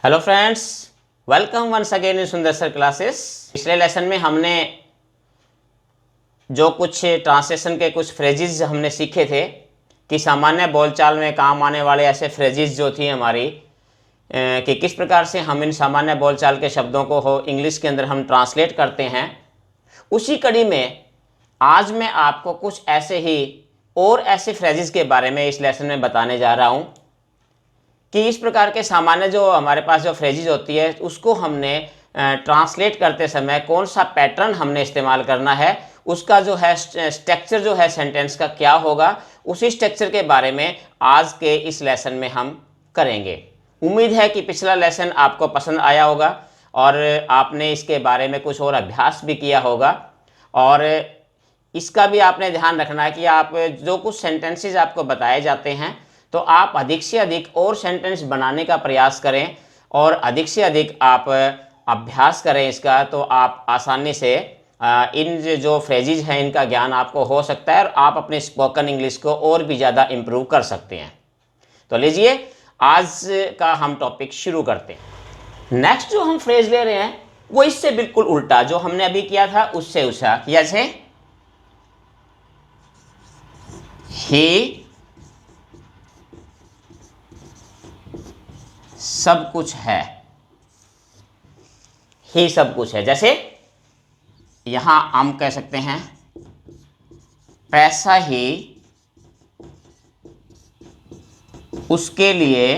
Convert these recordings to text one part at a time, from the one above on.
Hello friends, welcome once again in Sundar sir classes. पिछले lesson में हमने जो कुछ ट्रांसलेशन के कुछ फ्रेजेस हमने सीखे थे कि सामान्य बोलचाल में काम आने वाले ऐसे फ्रेजेस जो थी हमारी कि किस प्रकार से हम इन सामान्य बोलचाल के शब्दों को हो इंग्लिश के अंदर हम ट्रांसलेट करते हैं। उसी कड़ी में आज मैं आपको कुछ ऐसे ही और ऐसे फ्रेजेस के बारे में इस लेसन में बताने जा रहा हूँ कि इस प्रकार के सामान्य जो हमारे पास जो फ्रेजेस होती है उसको हमने ट्रांसलेट करते समय कौन सा पैटर्न हमने इस्तेमाल करना है, उसका जो है स्ट्रक्चर जो है सेंटेंस का क्या होगा, उसी स्ट्रक्चर के बारे में आज के इस लेसन में हम करेंगे। उम्मीद है कि पिछला लेसन आपको पसंद आया होगा और आपने इसके बारे में कुछ और अभ्यास भी किया होगा। और इसका भी आपने ध्यान रखना है कि आप जो कुछ सेंटेंसेस आपको बताए जाते हैं तो आप अधिक से अधिक और सेंटेंस बनाने का प्रयास करें और अधिक से अधिक आप अभ्यास करें इसका, तो आप आसानी से इन जो फ्रेजेस हैं इनका ज्ञान आपको हो सकता है और आप अपने स्पोकन इंग्लिश को और भी ज़्यादा इम्प्रूव कर सकते हैं। तो लीजिए आज का हम टॉपिक शुरू करते हैं। नेक्स्ट जो हम फ्रेज ले रहे हैं वो इससे बिल्कुल उल्टा, जो हमने अभी किया था उससे उसका किया। जैसे ही सब कुछ है, ही सब कुछ है। जैसे यहां हम कह सकते हैं पैसा ही उसके लिए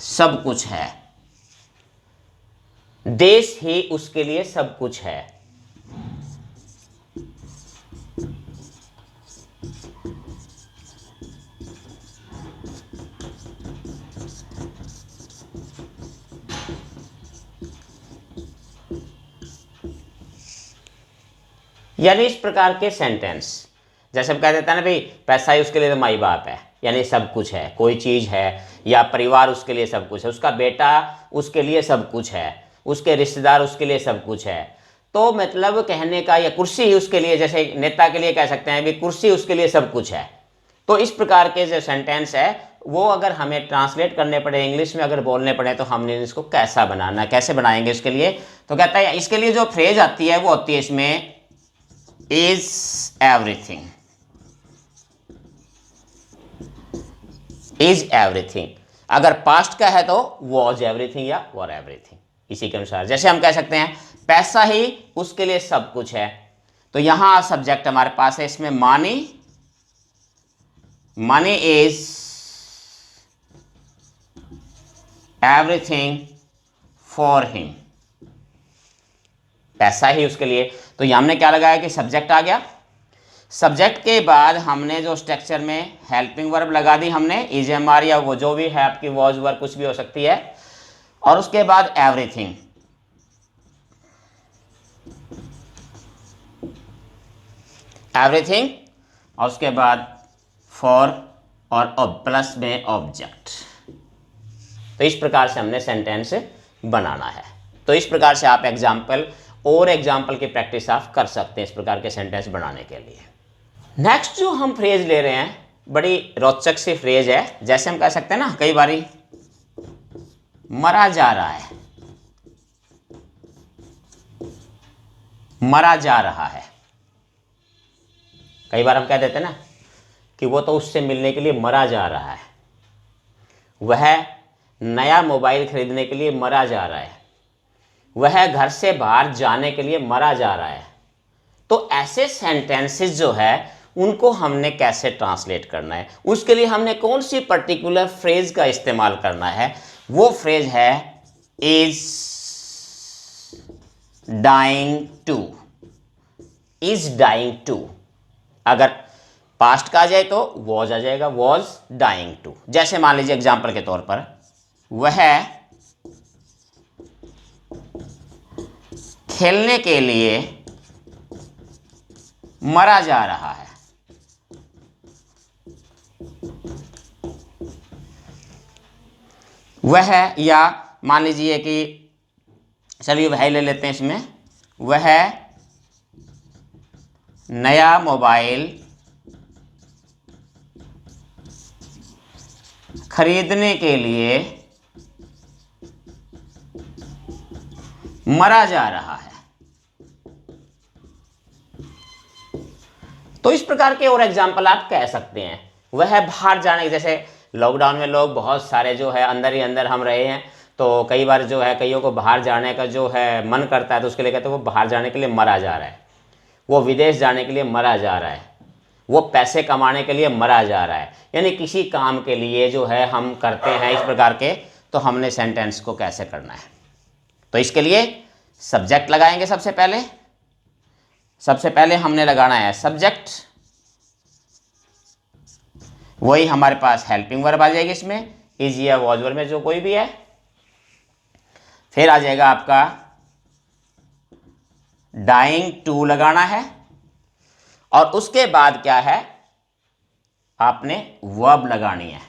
सब कुछ है, देश ही उसके लिए सब कुछ है। यानी इस प्रकार के सेंटेंस, जैसे हम कह देते हैं ना भाई पैसा ही उसके लिए तो माई बाप है, यानी सब कुछ है, कोई चीज़ है, या परिवार उसके लिए सब कुछ है, उसका बेटा उसके लिए सब कुछ है, उसके रिश्तेदार उसके लिए सब कुछ है। तो मतलब कहने का, या कुर्सी ही उसके लिए, जैसे नेता के लिए कह सकते हैं भी कुर्सी उसके लिए सब कुछ है। तो इस प्रकार के जो सेंटेंस है वो अगर हमें ट्रांसलेट करने पड़े, इंग्लिश में अगर बोलने पड़े, तो हमने इसको कैसा बनाना, कैसे बनाएंगे इसके लिए। तो कहता है इसके लिए जो फ्रेज आती है वो होती है इसमें इज एवरीथिंग। इज एवरीथिंग अगर पास्ट का है तो वॉज एवरीथिंग या वर एवरीथिंग, इसी के अनुसार। जैसे हम कह सकते हैं पैसा ही उसके लिए सब कुछ है, तो यहां सब्जेक्ट हमारे पास है इसमें money. Money is everything for him, पैसा ही उसके लिए। तो यहां हमने क्या लगाया कि सब्जेक्ट आ गया। सब्जेक्ट के बाद हमने जो स्ट्रक्चर में हेल्पिंग वर्ब लगा दी हमने, इज एम आर, या वो जो भी है आपकी वॉज वर्ब कुछ भी हो सकती है, और उसके बाद एवरीथिंग। एवरीथिंग और उसके बाद फॉर और प्लस में ऑब्जेक्ट। तो इस प्रकार से हमने सेंटेंस बनाना है। तो इस प्रकार से आप एग्जाम्पल और एग्जाम्पल की प्रैक्टिस आप कर सकते हैं इस प्रकार के सेंटेंस बनाने के लिए। नेक्स्ट जो हम फ्रेज ले रहे हैं बड़ी रोचक सी फ्रेज है। जैसे हम कह सकते हैं ना, कई बारी मरा जा रहा है, मरा जा रहा है। कई बार हम कह देते हैं ना कि वो तो उससे मिलने के लिए मरा जा रहा है, वह नया मोबाइल खरीदने के लिए मरा जा रहा है, वह घर से बाहर जाने के लिए मरा जा रहा है। तो ऐसे सेंटेंसेस जो है उनको हमने कैसे ट्रांसलेट करना है, उसके लिए हमने कौन सी पर्टिकुलर फ्रेज का इस्तेमाल करना है। वो फ्रेज है is dying to. Is dying to अगर पास्ट का आ जाए तो वॉज आ जाएगा, वॉज डाइंग टू। जैसे मान लीजिए एग्जाम्पल के तौर पर वह खेलने के लिए मरा जा रहा है। वह, या मान लीजिए कि चलिए वह ले लेते हैं इसमें, वह नया मोबाइल खरीदने के लिए मरा जा रहा है। तो इस प्रकार के और एग्जाम्पल आप कह सकते हैं। वह बाहर जाने, जैसे लॉकडाउन में लोग बहुत सारे जो है अंदर ही अंदर हम रहे हैं, तो कई बार जो है कईयों को बाहर जाने का जो है मन करता है, तो उसके लिए कहते हैं वो बाहर जाने के लिए मरा जा रहा है, वो विदेश जाने के लिए मरा जा रहा है, वो पैसे कमाने के लिए मरा जा रहा है। यानी किसी काम के लिए जो है हम करते हैं इस प्रकार के, तो हमने सेंटेंस को कैसे करना है। तो इसके लिए सब्जेक्ट लगाएंगे। सबसे पहले हमने लगाना है सब्जेक्ट, वही हमारे पास हेल्पिंग वर्ब आ जाएगी इसमें, इज या वॉज वर्ब में जो कोई भी है। फिर आ जाएगा आपका डाइंग टू लगाना है, और उसके बाद क्या है, आपने वर्ब लगानी है।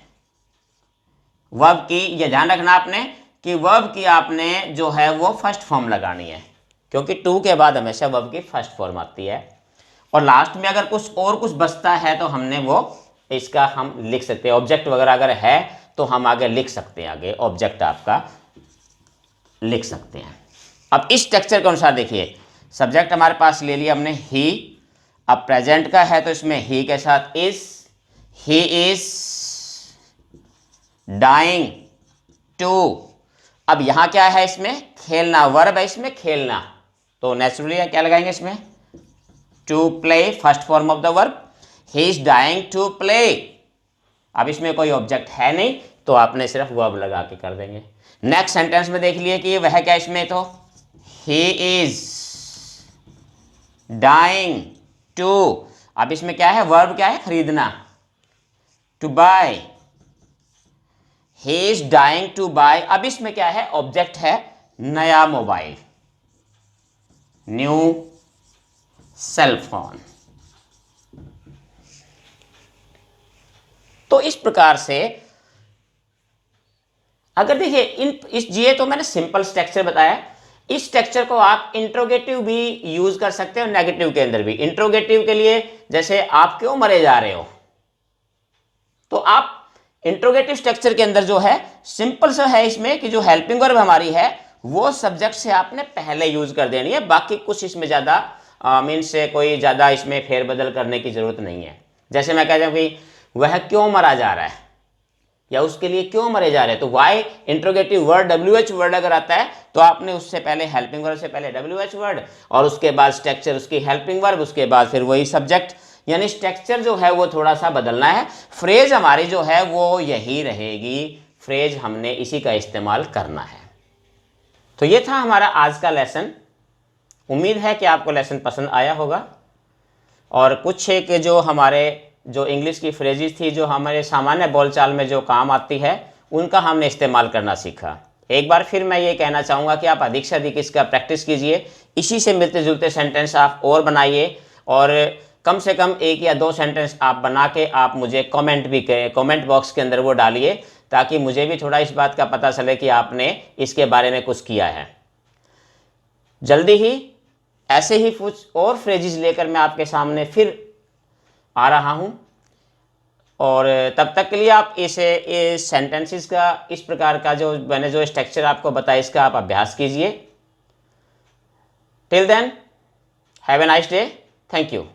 वर्ब की ये ध्यान रखना आपने कि वर्ब की आपने जो है वो फर्स्ट फॉर्म लगानी है, क्योंकि टू के बाद हमेशा वर्ब की फर्स्ट फॉर्म आती है। और लास्ट में अगर कुछ बचता है तो हमने वो इसका हम लिख सकते हैं। ऑब्जेक्ट वगैरह अगर है तो हम आगे लिख सकते हैं, आगे ऑब्जेक्ट आपका लिख सकते हैं। अब इस स्ट्रक्चर के अनुसार देखिए, सब्जेक्ट हमारे पास ले लिया हमने ही। अब प्रेजेंट का है तो इसमें ही के साथ is, he is dying to. अब यहां क्या है, इसमें खेलना, वर्ब है इसमें खेलना, तो नेचुरली क्या लगाएंगे इसमें, to play, first form of the verb. He is dying to play. अब इसमें कोई ऑब्जेक्ट है नहीं, तो आपने सिर्फ वर्ब लगा के कर देंगे। नेक्स्ट सेंटेंस में देख लिए कि वह क्या इसमें, तो ही इज डाइंग टू। अब इसमें क्या है, वर्ब क्या है, खरीदना, to buy. He is dying to buy. अब इसमें क्या है, ऑब्जेक्ट है नया मोबाइल, न्यू सेल फोन। तो इस प्रकार से अगर देखिए ये तो मैंने सिंपल स्ट्रक्चर बताया। इस स्ट्रक्चर को आप इंट्रोगेटिव भी यूज कर सकते हो, नेगेटिव के अंदर भी। इंट्रोगेटिव के लिए जैसे आप क्यों मरे जा रहे हो, तो आप इंट्रोगेटिव स्ट्रक्चर के अंदर जो है सिंपल सा है इसमें कि जो हेल्पिंग वर्ब हमारी है वो सब्जेक्ट से आपने पहले यूज कर देनी है। बाकी कुछ इसमें ज्यादा मीन्स से कोई ज्यादा इसमें फेरबदल करने की जरूरत नहीं है। जैसे मैं कहता हूं कि वह क्यों मरा जा रहा है, या उसके लिए क्यों मरे जा रहे हैं, तो why interrogative word WH word अगर आता है तो आपने उससे पहले हेल्पिंग वर्ब से पहले WH वर्ड, और उसके बाद स्ट्रक्चर उसकी हेल्पिंग वर्ब, उसके बाद फिर वही सब्जेक्ट। यानी स्ट्रक्चर जो है वो थोड़ा सा बदलना है। फ्रेज हमारी जो है वो यही रहेगी, फ्रेज हमने इसी का इस्तेमाल करना है। तो ये था हमारा आज का लेसन। उम्मीद है कि आपको लेसन पसंद आया होगा। और कुछ एक जो हमारे जो इंग्लिश की फ्रेजेस थी जो हमारे सामान्य बोलचाल में जो काम आती है उनका हमने इस्तेमाल करना सीखा। एक बार फिर मैं ये कहना चाहूँगा कि आप अधिक से अधिक इसका प्रैक्टिस कीजिए। इसी से मिलते जुलते सेंटेंस आप और बनाइए, और कम से कम 1 या 2 सेंटेंस आप बना के आप मुझे कमेंट बॉक्स के अंदर वो डालिए, ताकि मुझे भी थोड़ा इस बात का पता चले कि आपने इसके बारे में कुछ किया है। जल्दी ही ऐसे ही कुछ और फ्रेजेस लेकर मैं आपके सामने फिर आ रहा हूं, और तब तक के लिए आप इस सेंटेंसेस का इस प्रकार का जो मैंने जो स्ट्रक्चर आपको बताया इसका आप अभ्यास कीजिए। Till then have a nice day. Thank you.